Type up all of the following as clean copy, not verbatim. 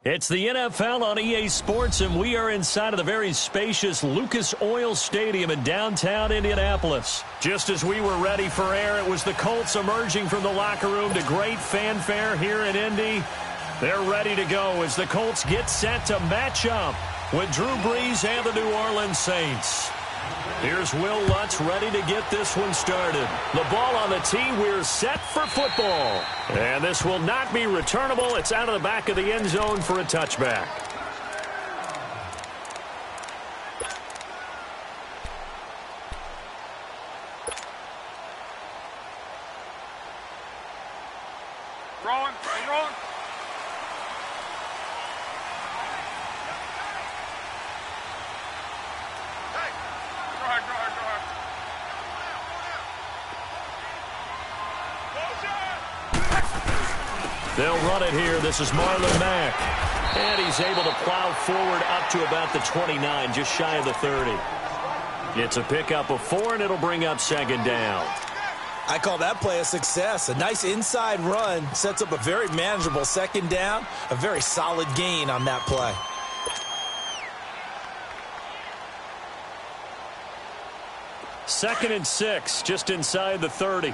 It's the NFL on EA Sports, and we are inside of the very spacious Lucas Oil Stadium in downtown Indianapolis. Just as we were ready for air, it was the Colts emerging from the locker room to great fanfare here in Indy. They're ready to go as the Colts get set to match up with Drew Brees and the New Orleans Saints. Here's Will Lutz ready to get this one started. The ball on the tee. We're set for football. And this will not be returnable. It's out of the back of the end zone for a touchback. Rolling. They'll run it here. This is Marlon Mack. And he's able to plow forward up to about the 29, just shy of the 30. It's a pickup of 4, and it'll bring up second down. I call that play a success. A nice inside run sets up a very manageable second down. A very solid gain on that play. Second and 6, just inside the 30.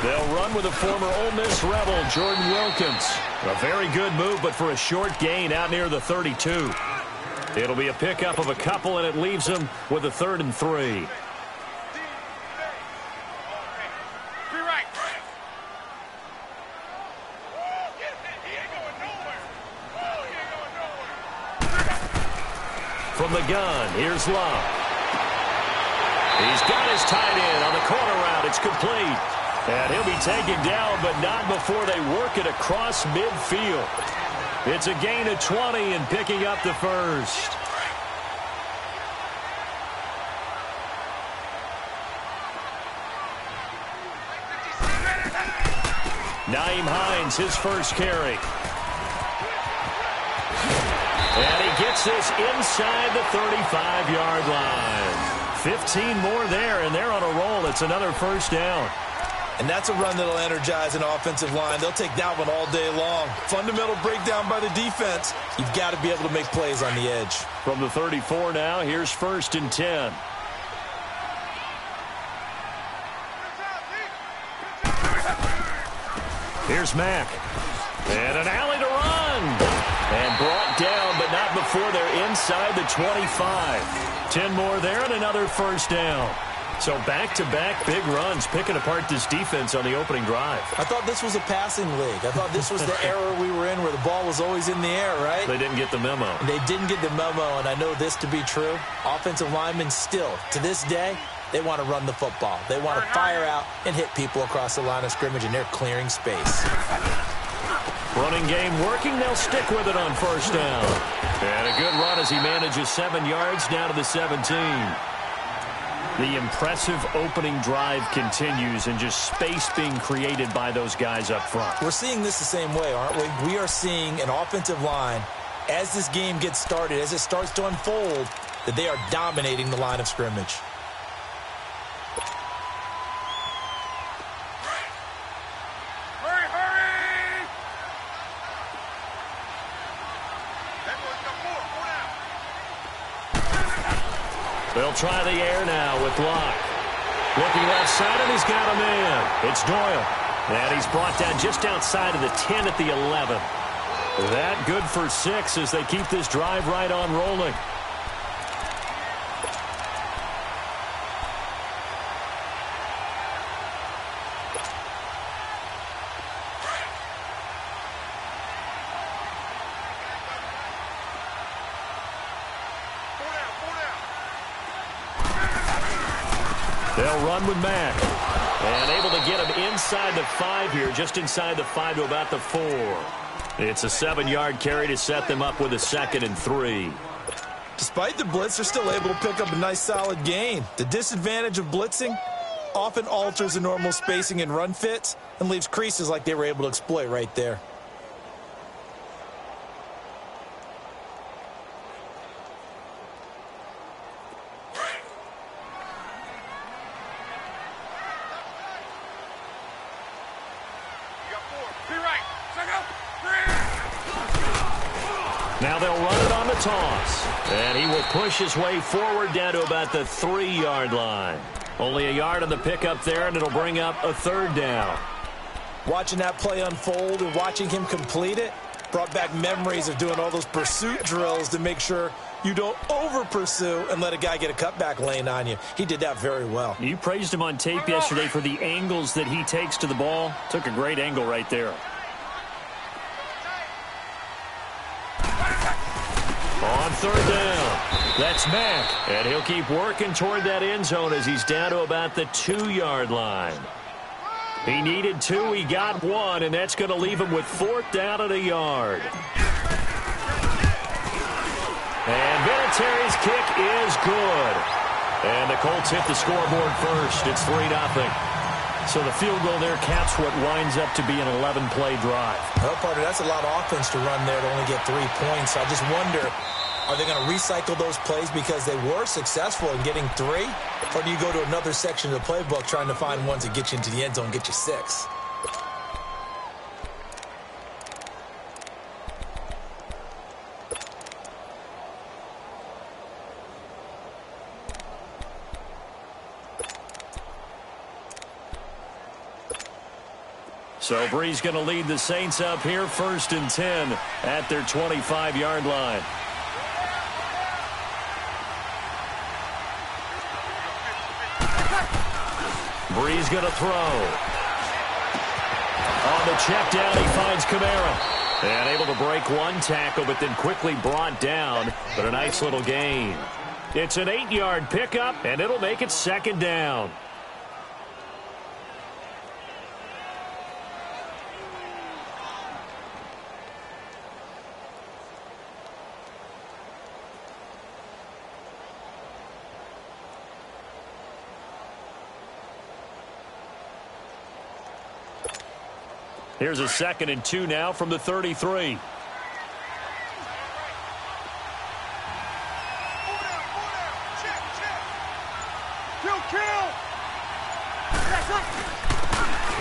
They'll run with a former Ole Miss Rebel, Jordan Wilkins. A very good move, but for a short gain out near the 32. It'll be a pickup of a couple, and it leaves them with a 3rd and 3. From the gun, here's Love. He's got his tight end on the corner route. It's complete. And he'll be taken down, but not before they work it across midfield. It's a gain of 20 and picking up the first. Nyheim Hines, his first carry. And he gets this inside the 35-yard line. 15 more there, and they're on a roll. It's another first down. And that's a run that'll energize an offensive line. They'll take that one all day long. Fundamental breakdown by the defense. You've got to be able to make plays on the edge. From the 34 now, here's 1st and 10. Here's Mack. And an alley to run. And brought down, but not before they're inside the 25. 10 more there and another first down. So back-to-back big runs, picking apart this defense on the opening drive. I thought this was a passing league. I thought this was the era we were in where the ball was always in the air, right? They didn't get the memo. They didn't get the memo, and I know this to be true. Offensive linemen still, to this day, they want to run the football. They want to fire out and hit people across the line of scrimmage, and they're clearing space. Running game working. They'll stick with it on first down. And a good run as he manages 7 yards down to the 17. The impressive opening drive continues, and just space being created by those guys up front. We're seeing this the same way, aren't we? We are seeing an offensive line, as this game gets started, as it starts to unfold, that they are dominating the line of scrimmage. They'll try the air now with Locke. Looking left side, and he's got a man. It's Doyle. And he's brought down just outside of the 10 at the 11. That good for 6 as they keep this drive right on rolling. They'll run with Mack. And able to get him inside the 5 here, just inside the 5 to about the 4. It's a 7-yard carry to set them up with a 2nd and 3. Despite the blitz, they're still able to pick up a nice solid gain. The disadvantage of blitzing often alters the normal spacing and run fits and leaves creases like they were able to exploit right there. toss. And he will push his way forward down to about the 3-yard line. Only a yard on the pickup there, and it'll bring up a 3rd down. Watching that play unfold and watching him complete it brought back memories of doing all those pursuit drills to make sure you don't over-pursue and let a guy get a cutback lane on you. He did that very well. You praised him on tape yesterday for the angles that he takes to the ball. Took a great angle right there. On 3rd down, that's Mack. And he'll keep working toward that end zone as he's down to about the 2-yard line. He needed 2, he got 1, and that's going to leave him with 4th down and a yard. And Vinatieri's kick is good. And the Colts hit the scoreboard first. It's 3-0. So the field goal there caps what winds up to be an 11-play drive. Well, partner, that's a lot of offense to run there to only get 3 points. I just wonder, are they going to recycle those plays because they were successful in getting 3? Or do you go to another section of the playbook trying to find ones that get you into the end zone and get you 6? So Bree's going to lead the Saints up here 1st and 10 at their 25-yard line. Bree's going to throw. On the check down, he finds Kamara. And able to break 1 tackle, but then quickly brought down. But a nice little gain. It's an 8-yard pickup, and it'll make it 2nd down. Here's a 2nd and 2 now from the 33.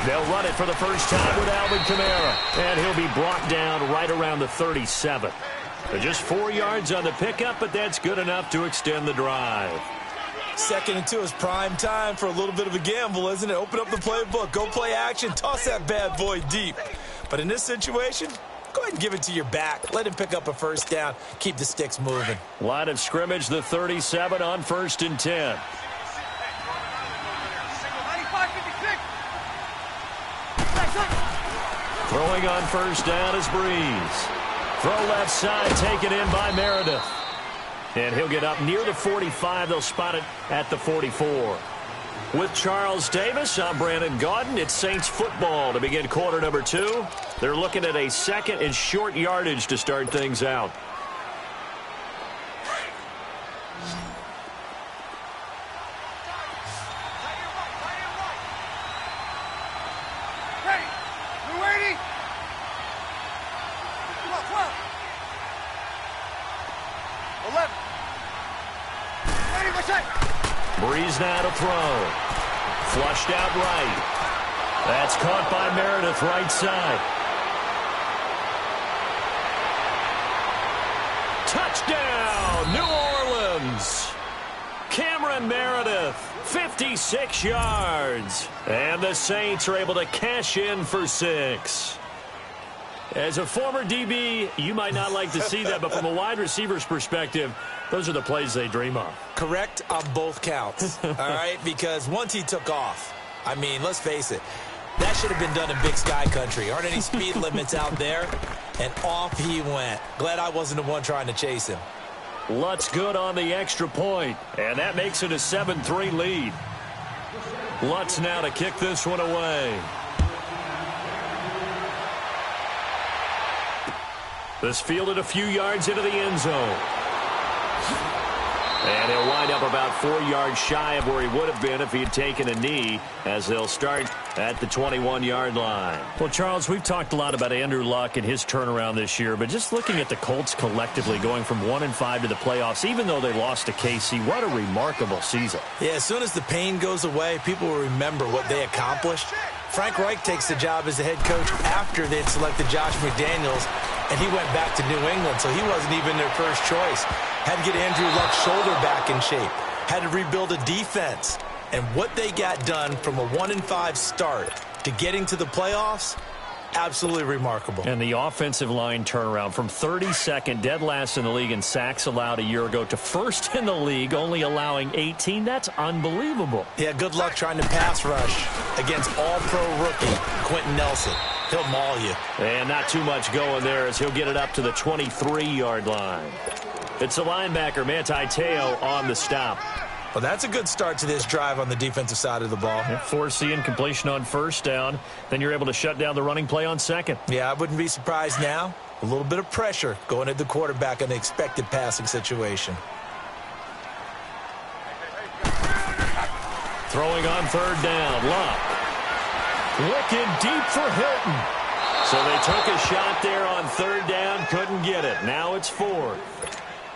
They'll run it for the first time with Alvin Kamara. And he'll be brought down right around the 37. Just 4 yards on the pickup, but that's good enough to extend the drive. 2nd and 2 is prime time for a little bit of a gamble, isn't it? Open up the playbook, go play action, toss that bad boy deep. But in this situation, go ahead and give it to your back. Let him pick up a 1st down. Keep the sticks moving. Line of scrimmage, the 37 on 1st and 10. Throwing on 1st down is Breeze. Throw left side, taken in by Meredith. And he'll get up near the 45. They'll spot it at the 44. With Charles Davis, I'm Brandon Gaudin. It's Saints football to begin quarter number 2. They're looking at a 2nd and short yardage to start things out. Ready. You ready? Come on, 12. 11. Ready, my shot. Breeze now to throw. Flushed out right. That's caught by Meredith right side. Touchdown, New Orleans. Cameron Meredith, 56 yards. And the Saints are able to cash in for 6. As a former DB, you might not like to see that, but from a wide receiver's perspective, those are the plays they dream of. Correct on both counts, all right? Because once he took off, I mean, let's face it, that should have been done in Big Sky Country. Aren't any speed limits out there? And off he went. Glad I wasn't the one trying to chase him. Lutz good on the extra point, and that makes it a 7-3 lead. Lutz now to kick this one away. This fielded a few yards into the end zone. And he'll wind up about 4 yards shy of where he would have been if he had taken a knee, as they'll start at the 21-yard line. Well, Charles, we've talked a lot about Andrew Luck and his turnaround this year, but just looking at the Colts collectively going from 1-5 to the playoffs, even though they lost to KC, what a remarkable season. Yeah, as soon as the pain goes away, people will remember what they accomplished. Frank Reich takes the job as the head coach after they'd selected Josh McDaniels. and he went back to New England, so he wasn't even their first choice. Had to get Andrew Luck's shoulder back in shape. Had to rebuild a defense. And what they got done from a 1-5 start to getting to the playoffs, absolutely remarkable. And the offensive line turnaround from 32nd, dead last in the league in sacks allowed a year ago, to first in the league, only allowing 18. That's unbelievable. Yeah, good luck trying to pass rush against all-pro rookie Quentin Nelson. He'll maul you. And not too much going there as he'll get it up to the 23-yard line. It's the linebacker, Manti Te'o, on the stop. Well, that's a good start to this drive on the defensive side of the ball. Force the incompletion on first down. Then you're able to shut down the running play on second. Yeah, I wouldn't be surprised now. A little bit of pressure going at the quarterback in the expected passing situation. Throwing on third down. Luck. Looking deep for Hilton. So they took a shot there on third down. Couldn't get it. Now it's fourth.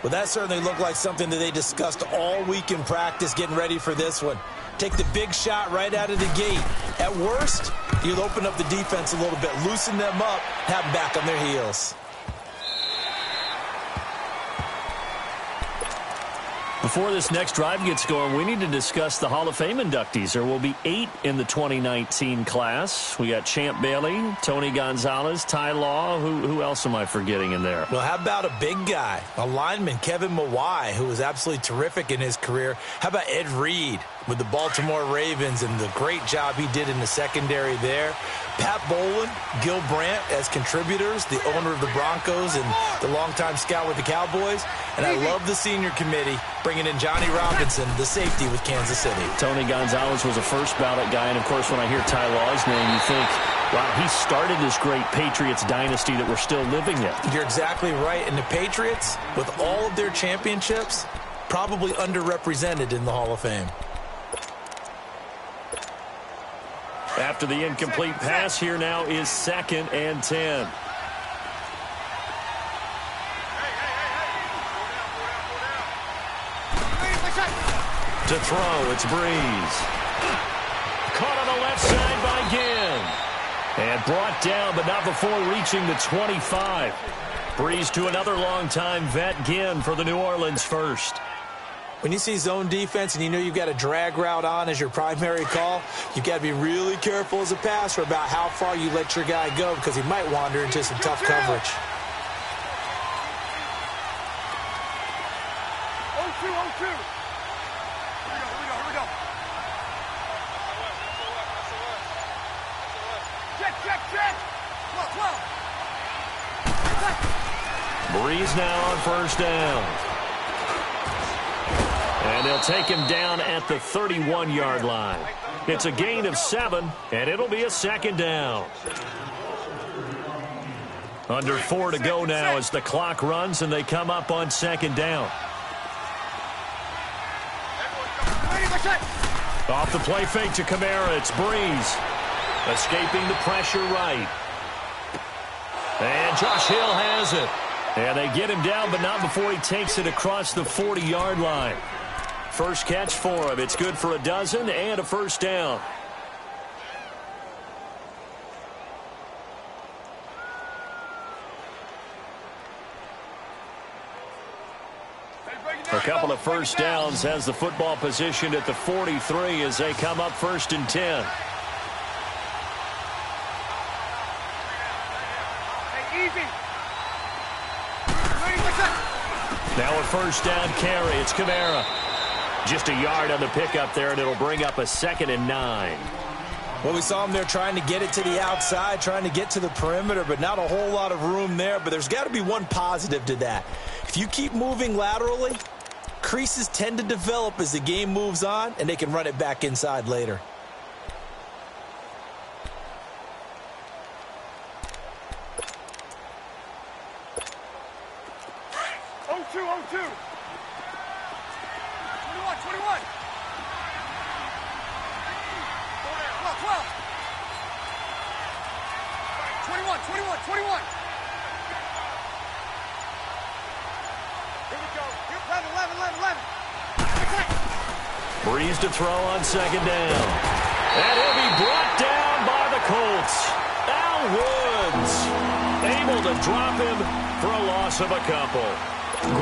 Well, that certainly looked like something that they discussed all week in practice getting ready for this one. Take the big shot right out of the gate. At worst, you'll open up the defense a little bit, loosen them up, have them back on their heels. Before this next drive gets going, we need to discuss the Hall of Fame inductees. There will be 8 in the 2019 class. We got Champ Bailey, Tony Gonzalez, Ty Law. Who else am I forgetting in there? Well, how about a big guy, a lineman, Kevin Mawai, who was absolutely terrific in his career. How about Ed Reed with the Baltimore Ravens and the great job he did in the secondary there. Pat Bowlen, Gil Brandt as contributors, the owner of the Broncos and the longtime scout with the Cowboys. And I love the senior committee bringing in Johnny Robinson, the safety with Kansas City. Tony Gonzalez was a first ballot guy. And, of course, when I hear Ty Law's name, you think, wow, he started this great Patriots dynasty that we're still living in. You're exactly right. And the Patriots, with all of their championships, probably underrepresented in the Hall of Fame. After the incomplete pass, here now is 2nd and 10. To throw, it's Breeze. Caught on the left side by Ginn. And brought down, but not before reaching the 25. Breeze to another longtime vet, Ginn, for the New Orleans first. When you see zone defense and you know you've got a drag route on as your primary call, you've got to be really careful as a passer about how far you let your guy go because he might wander into some tough coverage. 0-2, 0-2. Here we go. Check. 12. Breeze now on first down. And they'll take him down at the 31-yard line. It's a gain of 7, and it'll be a 2nd down. Under 4 to go now as the clock runs, and they come up on 2nd down. Off the play fake to Kamara, it's Breeze. Escaping the pressure right. And Josh Hill has it. And they get him down, but not before he takes it across the 40-yard line. First catch for him. It's good for a dozen and a first down. A couple of first downs has the football positioned at the 43 as they come up 1st and 10. Hey, easy. Now a first down carry. It's Kamara. Just a yard on the pickup there, and it'll bring up a 2nd and 9. Well, we saw him there trying to get it to the outside, trying to get to the perimeter, but not a whole lot of room there. But there's got to be one positive to that. If you keep moving laterally, creases tend to develop as the game moves on, and they can run it back inside later. Breeze to throw on 2nd down. And he'll be brought down by the Colts. Al Woods. Able to drop him for a loss of a couple.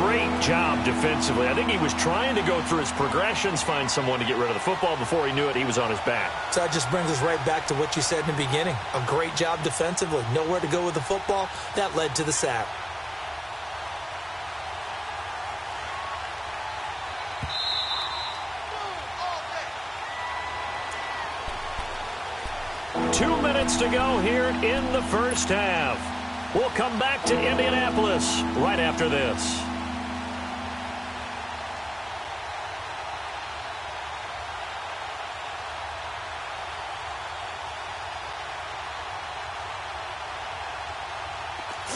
Great job defensively. I think he was trying to go through his progressions, find someone to get rid of the football. Before he knew it, he was on his back. So that just brings us right back to what you said in the beginning. A great job defensively. Nowhere to go with the football. That led to the sack. Two minutes to go here in the first half. We'll come back to Indianapolis right after this.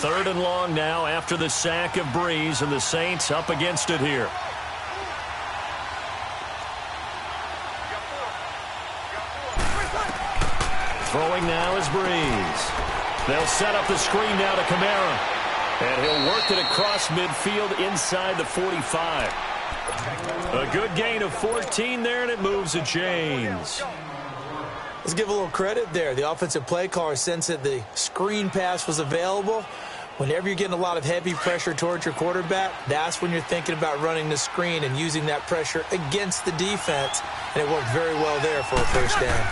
Third and long now after the sack of Breeze, and the Saints up against it here. Throwing now is Breeze. They'll set up the screen now to Kamara. And he'll work it across midfield inside the 45. A good gain of 14 there, and it moves the chains. Let's give a little credit there. The offensive play caller sensed that the screen pass was available. Whenever you're getting a lot of heavy pressure towards your quarterback, that's when you're thinking about running the screen and using that pressure against the defense. And it worked very well there for a first down.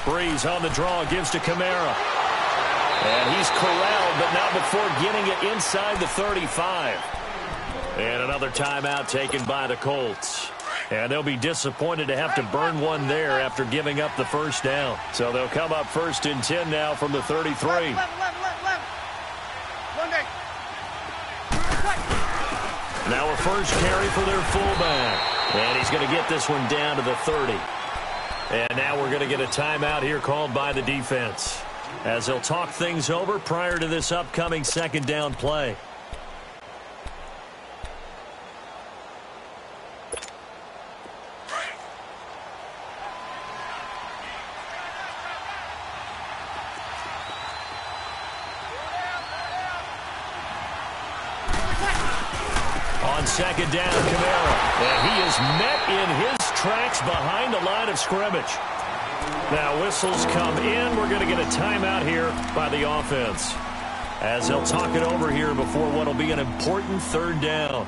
Breeze on the draw, gives to Kamara. And he's corralled, but not before getting it inside the 35. And another timeout taken by the Colts. And they'll be disappointed to have to burn one there after giving up the first down. So they'll come up 1st and 10 now from the 33. Now a first carry for their fullback. And he's going to get this one down to the 30. And now we're going to get a timeout here called by the defense, as they'll talk things over prior to this upcoming second down play. On second down, Kamara. And he is met in his tracks behind the line of scrimmage. Now whistles come in. We're going to get a timeout here by the offense, as they'll talk it over here before what will be an important third down.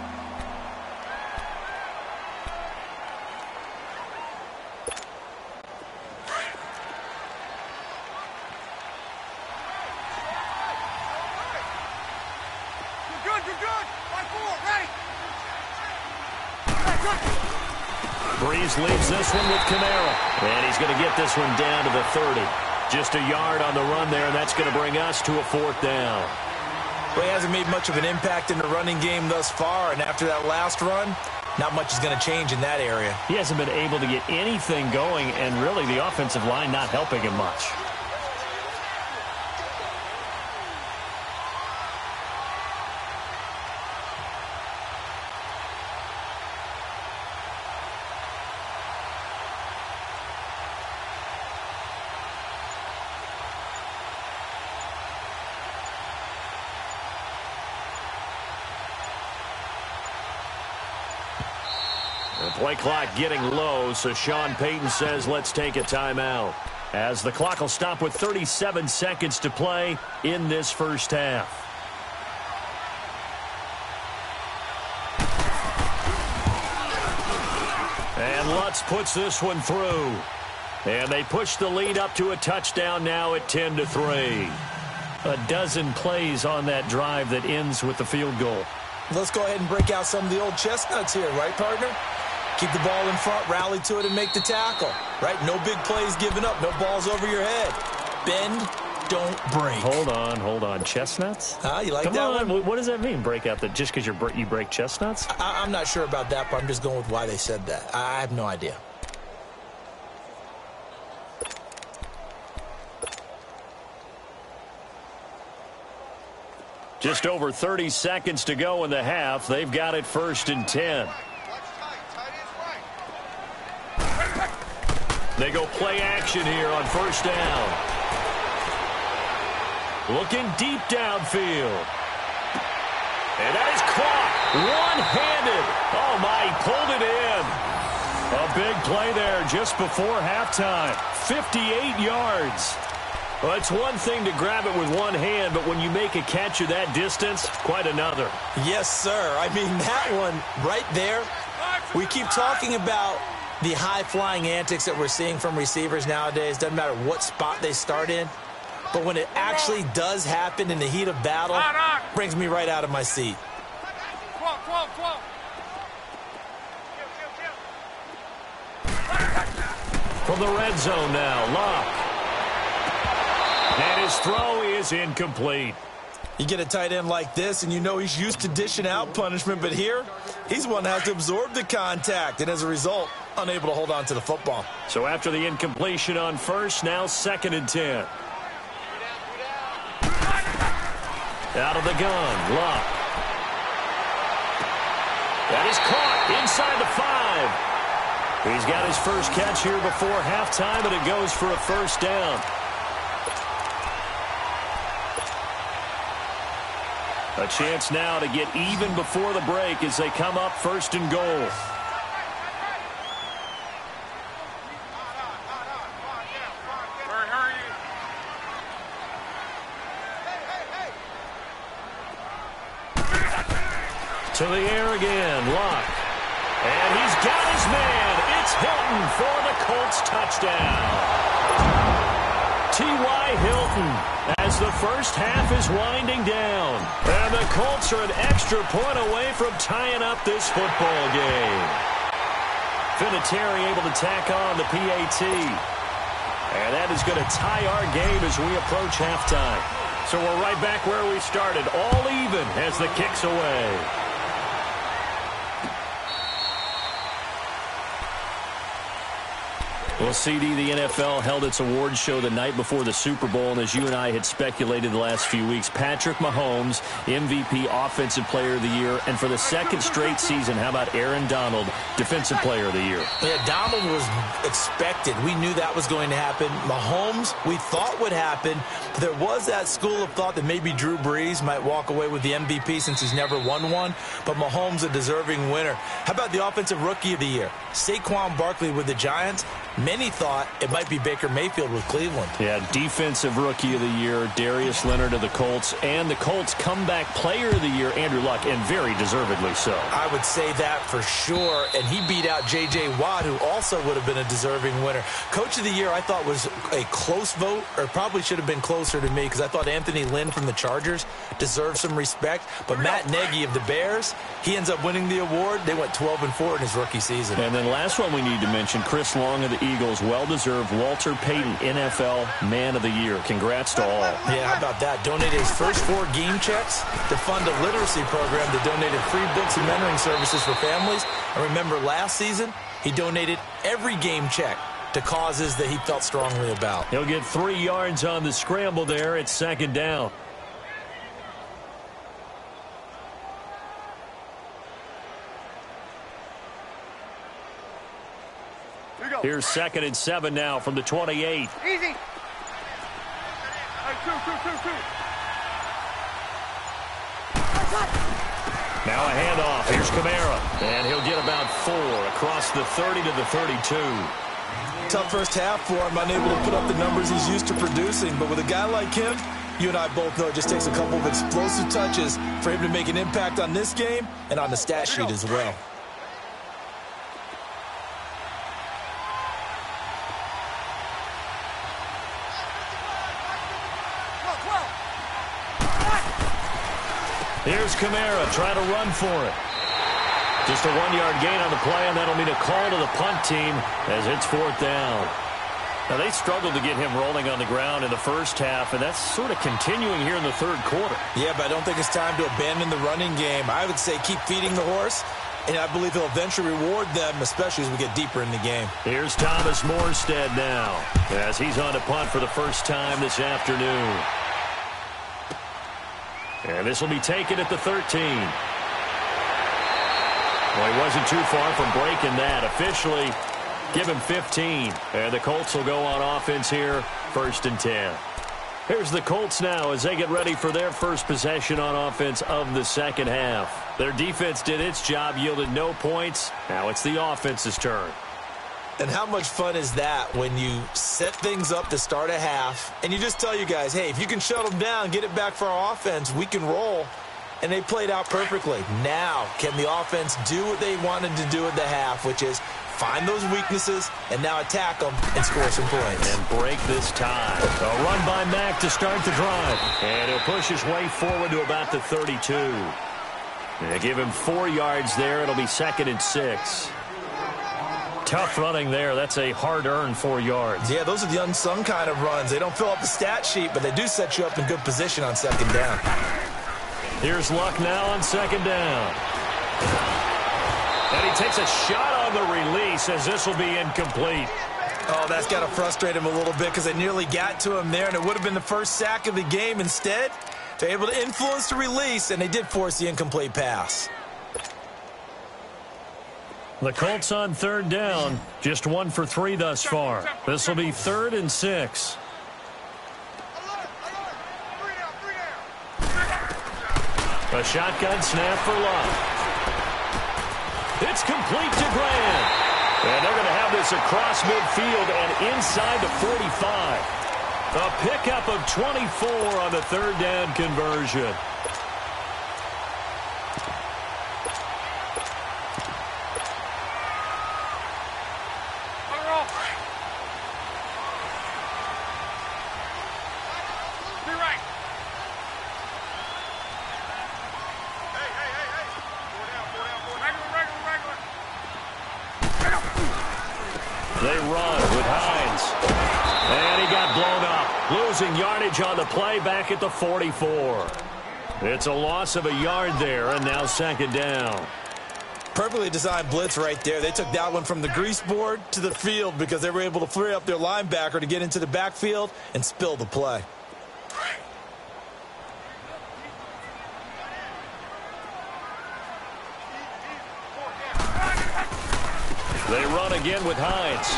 Breeze leaves this one with Kamara. And he's going to get this one down to the 30. Just a yard on the run there, and that's going to bring us to a 4th down. Well, he hasn't made much of an impact in the running game thus far, and after that last run, not much is going to change in that area. He hasn't been able to get anything going, and really the offensive line not helping him much. The play clock getting low, so Sean Payton says let's take a timeout, as the clock will stop with 37 seconds to play in this first half. And Lutz puts this one through. And they push the lead up to a touchdown now at 10-3. A dozen plays on that drive that ends with the field goal. Let's go ahead and break out some of the old chestnuts here, right, partner? Keep the ball in front, rally to it, and make the tackle, right? No big plays given up, no balls over your head. Bend, don't break. Hold on. Chestnuts? You like Come that on. one? What does that mean, break out? Just because you break chestnuts? I'm not sure about that, but I'm just going with why they said that. I have no idea. Just over 30 seconds to go in the half. They've got it 1st and 10. They go play action here on 1st down. Looking deep downfield. And that is caught. One-handed. Oh, my, he pulled it in. A big play there just before halftime. 58 yards. Well, it's one thing to grab it with one hand, but when you make a catch of that distance, quite another. Yes, sir. I mean, that one right there, we keep talking about the high-flying antics that we're seeing from receivers nowadays. Doesn't matter what spot they start in. But when it actually does happen in the heat of battle, brings me right out of my seat. From the red zone now, Locke. And his throw is incomplete. You get a tight end like this, and you know he's used to dishing out punishment, but here, he's one that has to absorb the contact, and as a result, unable to hold on to the football. So after the incompletion on first, now 2nd and 10. Out of the gun, Locke. That is caught inside the 5. He's got his first catch here before halftime, and it goes for a first down. A chance now to get even before the break as they come up 1st and goal. To the air again, Locke. And he's got his man. It's Hilton for the Colts touchdown. T.Y. Hilton as the first half is winding down. And the Colts are an extra point away from tying up this football game. Vinatieri able to tack on the PAT. And that is going to tie our game as we approach halftime. So we're right back where we started, all even as the kick's away. Well, CD, the NFL held its awards show the night before the Super Bowl, and as you and I had speculated the last few weeks, Patrick Mahomes, MVP Offensive Player of the Year, and for the 2nd straight season, how about Aaron Donald, Defensive Player of the Year? Yeah, Donald was expected. We knew that was going to happen. Mahomes, we thought would happen. There was that school of thought that maybe Drew Brees might walk away with the MVP since he's never won one, but Mahomes a deserving winner. How about the Offensive Rookie of the Year? Saquon Barkley with the Giants. Many thought it might be Baker Mayfield with Cleveland. Yeah, Defensive Rookie of the Year, Darius Leonard of the Colts, and the Colts Comeback Player of the Year, Andrew Luck, and very deservedly so. I would say that for sure, and he beat out J.J. Watt, who also would have been a deserving winner. Coach of the Year, I thought was a close vote, or probably should have been closer to me, because I thought Anthony Lynn from the Chargers deserved some respect, but Matt Nagy of the Bears, he ends up winning the award. They went 12-4 in his rookie season. And then last one we need to mention, Chris Long of the Eagles, well-deserved Walter Payton NFL Man of the Year. Congrats to all. Yeah, how about that? Donated his first 4 game checks to fund a literacy program that donated free books and mentoring services for families. And remember, last season, he donated every game check to causes that he felt strongly about. He'll get 3 yards on the scramble there. It's 2nd down. Here's 2nd and 7 now from the 28. Easy. Hey, two. Now a handoff. Here's Kamara. And he'll get about 4 across the 30 to the 32. Tough first half for him, unable to put up the numbers he's used to producing. But with a guy like him, you and I both know it just takes a couple of explosive touches for him to make an impact on this game and on the stat sheet as well. Here's Kamara trying to run for it. Just a 1-yard gain on the play, and that'll mean a call to the punt team as it's 4th down. Now, they struggled to get him rolling on the ground in the first half, and that's sort of continuing here in the 3rd quarter. Yeah, but I don't think it's time to abandon the running game. I would say keep feeding the horse, and I believe he'll eventually reward them, especially as we get deeper in the game. Here's Thomas Morstead now as he's on to punt for the first time this afternoon. And this will be taken at the 13. Well, he wasn't too far from breaking that. Officially, give him 15. And the Colts will go on offense here, 1st and 10. Here's the Colts now as they get ready for their first possession on offense of the 2nd half. Their defense did its job, yielded no points. Now it's the offense's turn. And how much fun is that when you set things up to start a half and you just tell you guys, hey, if you can shut them down, get it back for our offense, we can roll. And they played out perfectly. Now, can the offense do what they wanted to do at the half, which is find those weaknesses and now attack them and score some points. And break this tie. A run by Mack to start the drive. And he'll push his way forward to about the 32. They give him 4 yards there. It'll be 2nd and 6. Tough running there. That's a hard-earned 4 yards. Yeah, those are the unsung kind of runs. They don't fill up the stat sheet, but they do set you up in good position on 2nd down. Here's Luck now on 2nd down. And he takes a shot on the release as this will be incomplete. Oh, that's got to frustrate him a little bit because they nearly got to him there, and it would have been the first sack of the game. Instead, they're able to influence the release, and they did force the incomplete pass. The Colts on 3rd down, just 1 for 3 thus far. This will be 3rd and 6. A shotgun snap for Luck. It's complete to Grant. And they're going to have this across midfield and inside the 45. A pickup of 24 on the 3rd down conversion. They run with Hines. And he got blown up. Losing yardage on the play back at the 44. It's a loss of a yard there, and now 2nd down. Perfectly designed blitz right there. They took that one from the grease board to the field because they were able to free up their linebacker to get into the backfield and spill the play. They run again with Hines.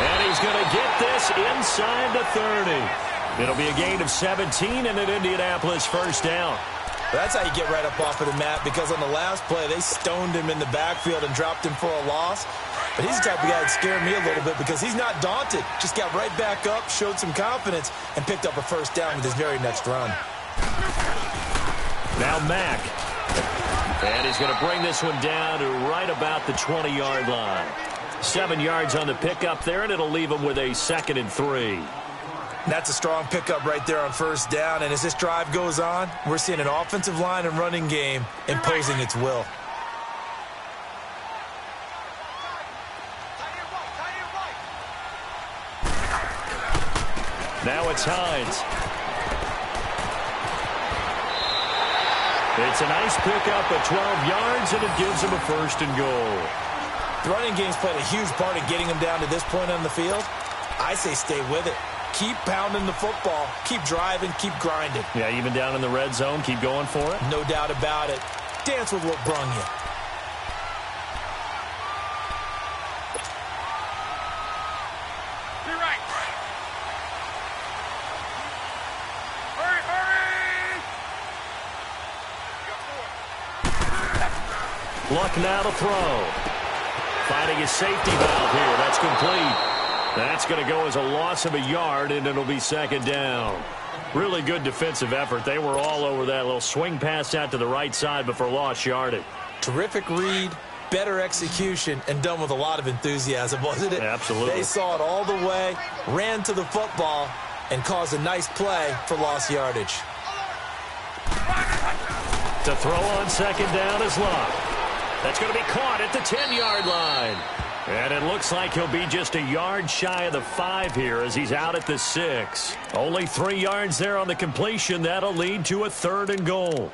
And he's going to get this inside the 30. It'll be a gain of 17 and an Indianapolis 1st down. That's how you get right up off of the mat, because on the last play, they stoned him in the backfield and dropped him for a loss. But he's the type of guy that scared me a little bit because he's not daunted. Just got right back up, showed some confidence, and picked up a 1st down with his very next run. Now Mack. And he's going to bring this one down to right about the 20-yard line. 7 yards on the pickup there, and it'll leave him with a 2nd and 3. That's a strong pickup right there on 1st down, and as this drive goes on, we're seeing an offensive line and running game imposing its will. Now it's Hines. It's a nice pickup of 12 yards, and it gives him a 1st and goal. The running game's played a huge part in getting him down to this point on the field. I say stay with it. Keep pounding the football. Keep driving. Keep grinding. Yeah, even down in the red zone, keep going for it. No doubt about it. Dance with what brung you. Luck now to throw. Finding his safety valve here. That's complete. That's going to go as a loss of a yard, and it'll be 2nd down. Really good defensive effort. They were all over that little swing pass out to the right side before lost yardage. Terrific read, better execution, and done with a lot of enthusiasm, wasn't it? Absolutely. They saw it all the way, ran to the football, and caused a nice play for lost yardage. To throw on 2nd down is Luck. That's going to be caught at the 10-yard line. And it looks like he'll be just a yard shy of the 5 here as he's out at the 6. Only 3 yards there on the completion. That'll lead to a 3rd and goal.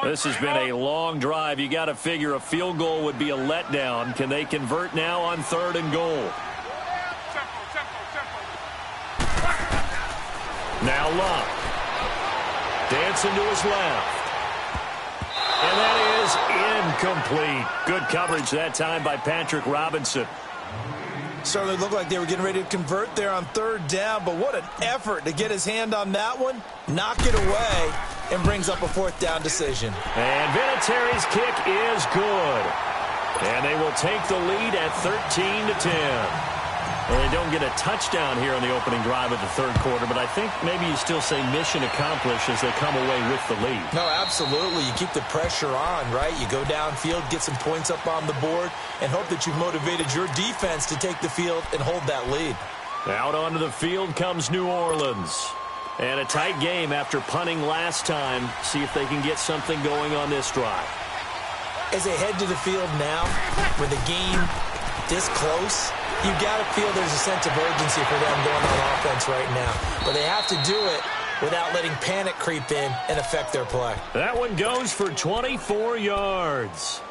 This has been a long drive. You got to figure a field goal would be a letdown. Can they convert now on 3rd and goal? Now Luck. Dancing to his left. And that is incomplete. Good coverage that time by Patrick Robinson. Certainly looked like they were getting ready to convert there on third down, but what an effort to get his hand on that one, knock it away, and brings up a fourth down decision. And Vinatieri's kick is good. And they will take the lead at 13-10. Well, they don't get a touchdown here on the opening drive of the third quarter, but I think maybe you still say mission accomplished as they come away with the lead. No, absolutely. You keep the pressure on, right? You go downfield, get some points up on the board, and hope that you've motivated your defense to take the field and hold that lead. Out onto the field comes New Orleans. And a tight game after punting last time. See if they can get something going on this drive. As they head to the field now, with the game this close, you got to feel there's a sense of urgency for them going on offense right now. But they have to do it without letting panic creep in and affect their play. That one goes for 24 yards.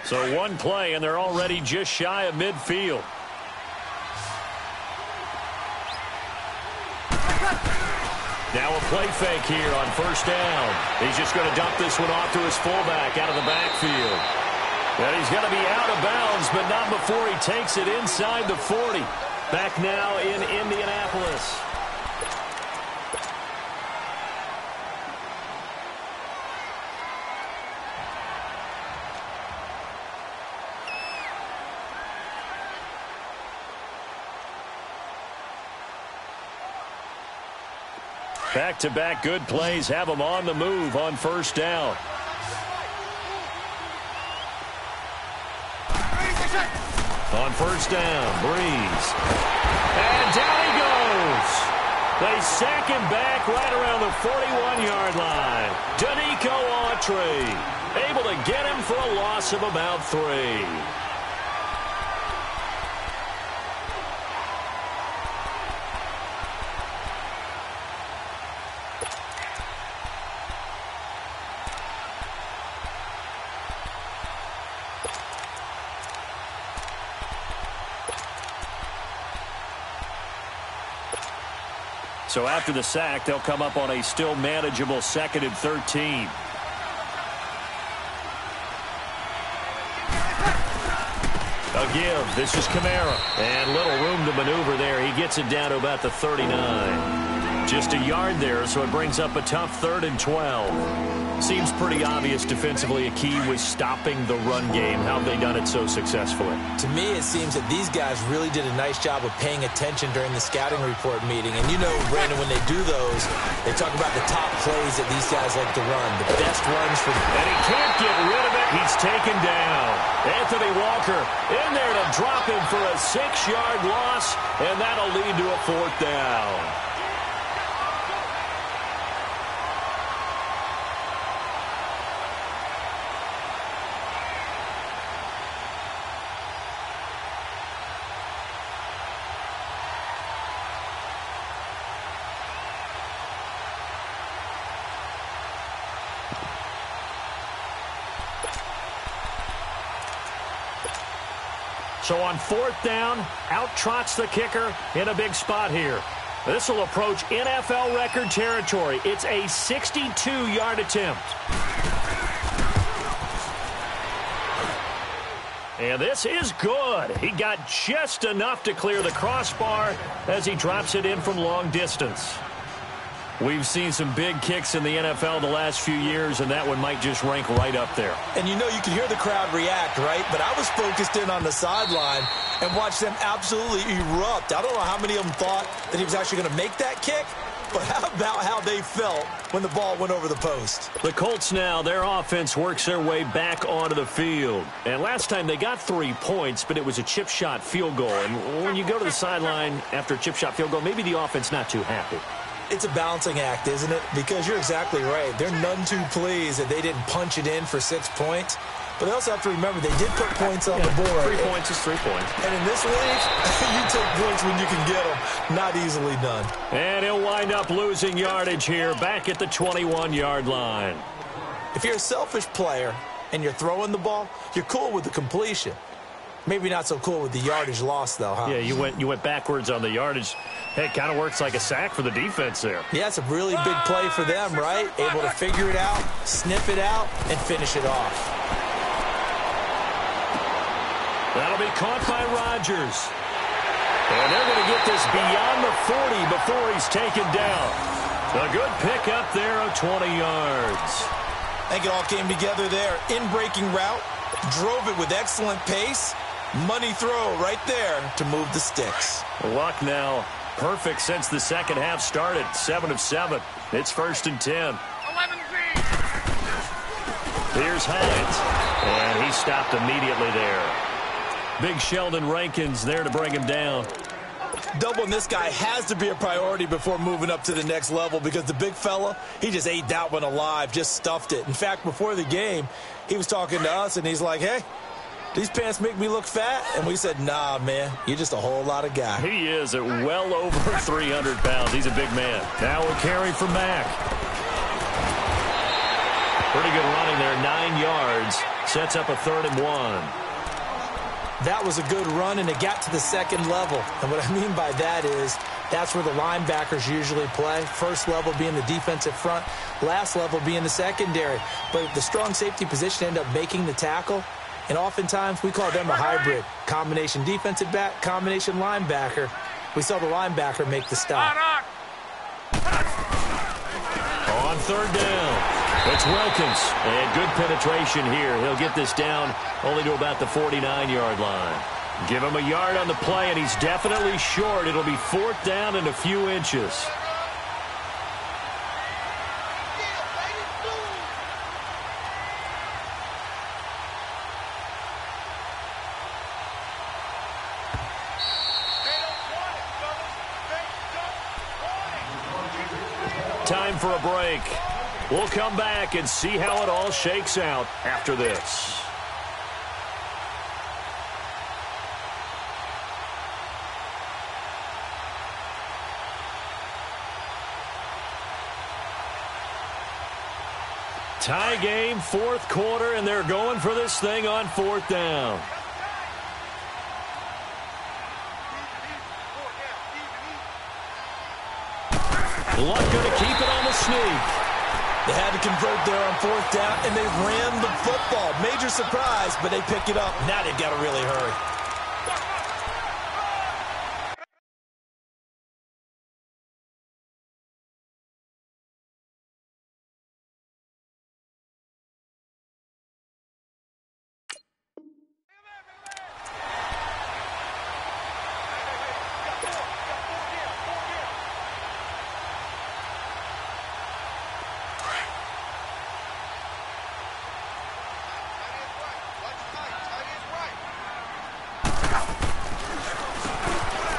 So one play, and they're already just shy of midfield. Now a play fake here on first down. He's just going to dump this one off to his fullback out of the backfield. And he's going to be out of bounds, but not before he takes it inside the 40. Back now in Indianapolis. Back-to-back good plays have them on the move on first down. On first down, Breeze. And down he goes. They sack him back right around the 41-yard line. Danico Autry able to get him for a loss of about 3. So after the sack, they'll come up on a still manageable 2nd and 13. A give. This is Kamara. And little room to maneuver there. He gets it down to about the 39. Just a yard there, so it brings up a tough 3rd and 12. Seems pretty obvious defensively a key was stopping the run game. How have they done it so successfully? To me, it seems that these guys really did a nice job of paying attention during the scouting report meeting. And you know, Brandon, when they do those, they talk about the top plays that these guys like to run, the best runs for them. And he can't get rid of it. He's taken down. Anthony Walker in there to drop him for a 6-yard loss, and that'll lead to a 4th down. So on 4th down, out trots the kicker in a big spot here. This will approach NFL record territory. It's a 62-yard attempt. And this is good. He got just enough to clear the crossbar as he drops it in from long distance. We've seen some big kicks in the NFL the last few years, and that one might just rank right up there. And you know, you can hear the crowd react, right? But I was focused in on the sideline and watched them absolutely erupt. I don't know how many of them thought that he was actually going to make that kick, but how about how they felt when the ball went over the post? The Colts now, their offense works their way back onto the field. And last time they got 3 points, but it was a chip shot field goal. And when you go to the sideline after a chip shot field goal, maybe the offense not too happy. It's a balancing act, isn't it? Because you're exactly right. They're none too pleased that they didn't punch it in for 6 points. But they also have to remember they did put points on the board. 3 points is 3 points. And in this league, you take points when you can get them. Not easily done. And he'll wind up losing yardage here back at the 21-yard line. If you're a selfish player and you're throwing the ball, you're cool with the completion. Maybe not so cool with the yardage loss, though, huh? Yeah, you went backwards on the yardage. Hey, it kind of works like a sack for the defense there. Yeah, it's a really big play for them, right? Able to figure it out, sniff it out, and finish it off. That'll be caught by Rodgers. And they're going to get this beyond the 40 before he's taken down. A good pickup there of 20 yards. I think it all came together there. In-breaking route, drove it with excellent pace. Money throw right there to move the sticks. Luck now perfect since the second half started. 7 of 7. It's 1st and 10. 11Z. Here's Hines. And he stopped immediately there. Big Sheldon Rankins there to bring him down. Doubling this guy has to be a priority before moving up to the next level because the big fella, he just ate that one alive, just stuffed it. In fact, before the game, he was talking to us, and he's like, hey, these pants make me look fat? And we said, nah, man, you're just a whole lot of guy. He is at well over 300 pounds. He's a big man. Now a carry for Mack. Pretty good running there, 9 yards. Sets up a 3rd and 1. That was a good run, and it got to the second level. And what I mean by that is that's where the linebackers usually play. First level being the defensive front, last level being the secondary. But the strong safety position ended up making the tackle, and oftentimes we call them a hybrid. Combination defensive back, combination linebacker. We saw the linebacker make the stop. On 3rd down. It's Wilkins, and good penetration here. He'll get this down only to about the 49-yard line. Give him a yard on the play, and he's definitely short. It'll be 4th down and a few inches. Time for a break. We'll come back and see how it all shakes out after this. Tie game, 4th quarter, and they're going for this thing on 4th down. Luck going to keep it on the sneak. They had to convert there on 4th down, and they ran the football. Major surprise, but they pick it up. Now they've got to really hurry.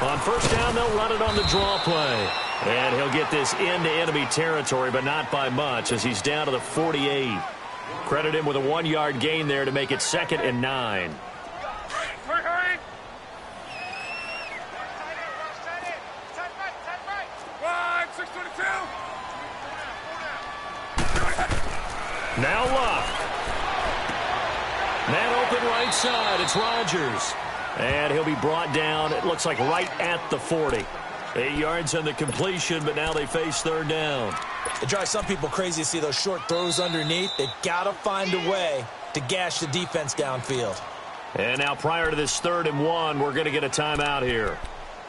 On 1st down, they'll run it on the draw play. And he'll get this into enemy territory, but not by much, as he's down to the 48. Credit him with a 1-yard gain there to make it 2nd and 9. Hurry! Wide, 622. Now Luck. Man open right side. It's Rodgers. And he'll be brought down, it looks like right at the 40. 8 yards on the completion, but now they face 3rd down. It drives some people crazy to see those short throws underneath. They've got to find a way to gash the defense downfield. And now prior to this 3rd and 1, we're going to get a timeout here,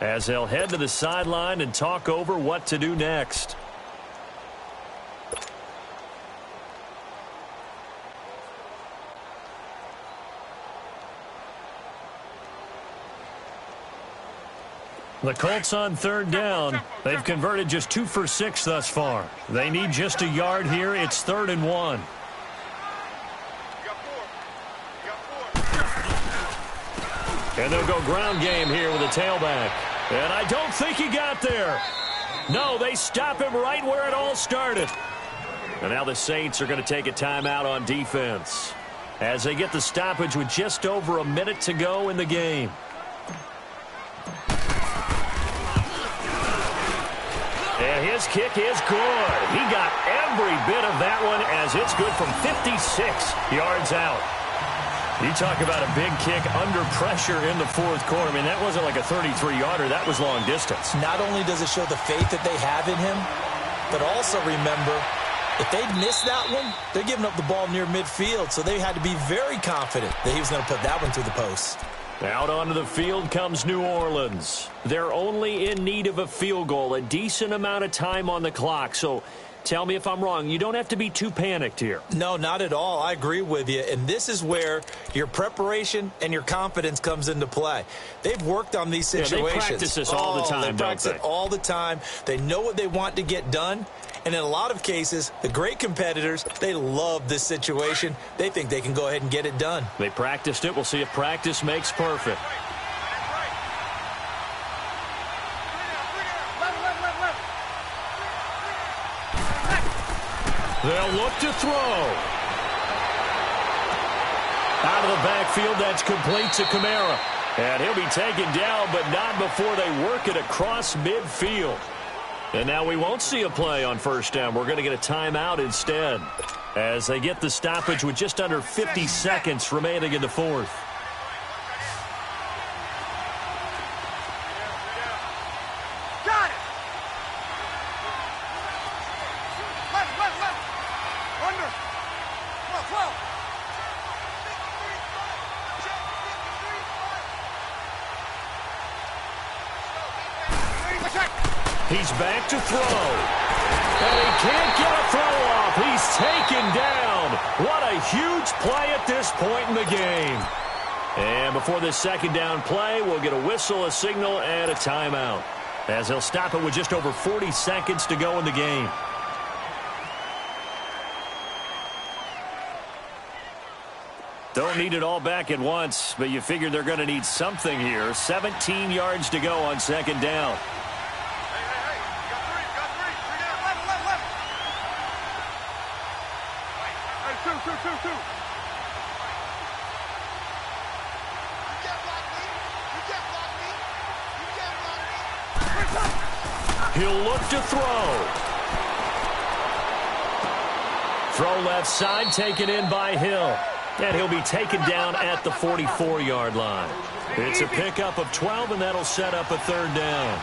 as they'll head to the sideline and talk over what to do next. The Colts on 3rd down. They've converted just 2 for 6 thus far. They need just a yard here. It's 3rd and 1. And they'll go ground game here with a tailback. And I don't think he got there. No, they stop him right where it all started. And now the Saints are going to take a timeout on defense as they get the stoppage with just over a minute to go in the game. And his kick is good. He got every bit of that one as it's good from 56 yards out. You talk about a big kick under pressure in the 4th quarter. I mean, that wasn't like a 33-yarder. That was long distance. Not only does it show the faith that they have in him, but also remember, if they'd missed that one, they're giving up the ball near midfield, so they had to be very confident that he was going to put that one through the post. Out onto the field comes New Orleans. They're only in need of a field goal, a decent amount of time on the clock. So tell me if I'm wrong. You don't have to be too panicked here. No, not at all. I agree with you. And this is where your preparation and your confidence comes into play. They've worked on these situations. Yeah, they practice this all the time, they practice it all the time. They know what they want to get done. And in a lot of cases, the great competitors, they love this situation. They think they can go ahead and get it done. They practiced it. We'll see if practice makes perfect. They'll look to throw. Out of the backfield, that's complete to Kamara. And he'll be taken down, but not before they work it across midfield. And now we won't see a play on first down. We're going to get a timeout instead as they get the stoppage with just under 50 seconds remaining in the fourth. Got it. Left. Under. 12. He's back to throw. And he can't get a throw off. He's taken down. What a huge play at this point in the game. And before this second down play, we'll get a whistle, a signal, and a timeout, as they'll stop it with just over 40 seconds to go in the game. Don't need it all back at once, but you figure they're going to need something here. 17 yards to go on second down. Two. He'll look to throw. Throw left side, taken in by Hill. And he'll be taken down at the 44-yard line. It's a pickup of 12, and that'll set up a third down.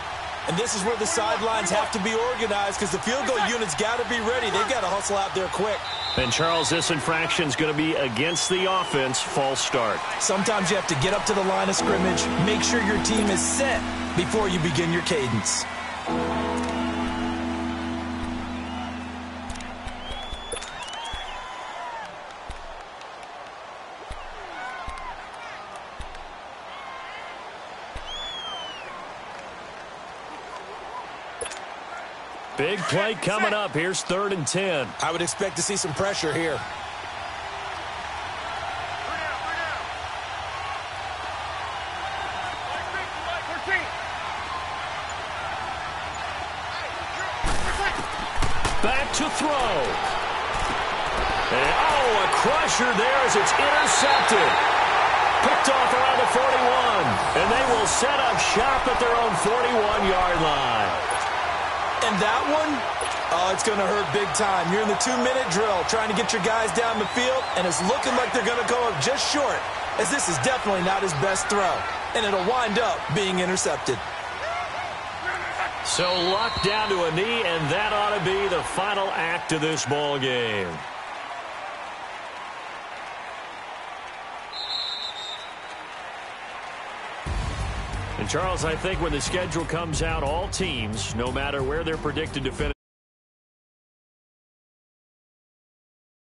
And this is where the sidelines have to be organized because the field goal unit's got to be ready. They've got to hustle out there quick. And, Charles, this infraction is going to be against the offense. False start. Sometimes you have to get up to the line of scrimmage, make sure your team is set before you begin your cadence. Big play coming up. Here's 3rd and 10. I would expect to see some pressure here. Back to throw. And, a crusher there as it's intercepted. Picked off around the 41. And they will set up shop at their own 41-yard line. And that one, it's going to hurt big time. You're in the 2-minute drill trying to get your guys down the field, and it's looking like they're going to go up just short, as this is definitely not his best throw. And it'll wind up being intercepted. So luck down to a knee, and that ought to be the final act of this ball game. And, Charles, I think when the schedule comes out, all teams, no matter where they're predicted to finish,